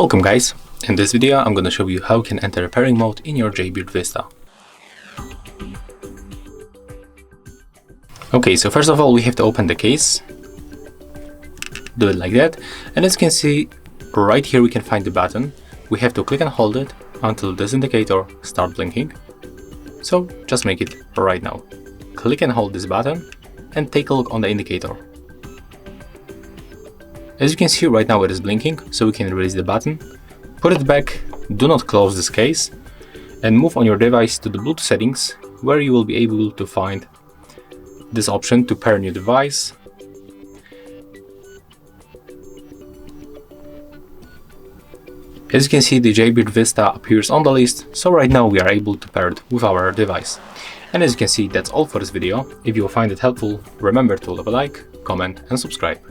Welcome guys! In this video I'm going to show you how you can enter pairing mode in your Jaybird Vista. Okay, so first of all we have to open the case. Do it like that, and as you can see right here we can find the button. We have to click and hold it until this indicator starts blinking. So just make it right now. Click and hold this button and take a look on the indicator. As you can see right now it is blinking, so we can release the button, put it back, do not close this case, and move on your device to the Bluetooth settings, where you will be able to find this option to pair a new device. As you can see, the Jaybird Vista appears on the list, so right now we are able to pair it with our device. And as you can see, that's all for this video. If you find it helpful, remember to leave a like, comment and subscribe.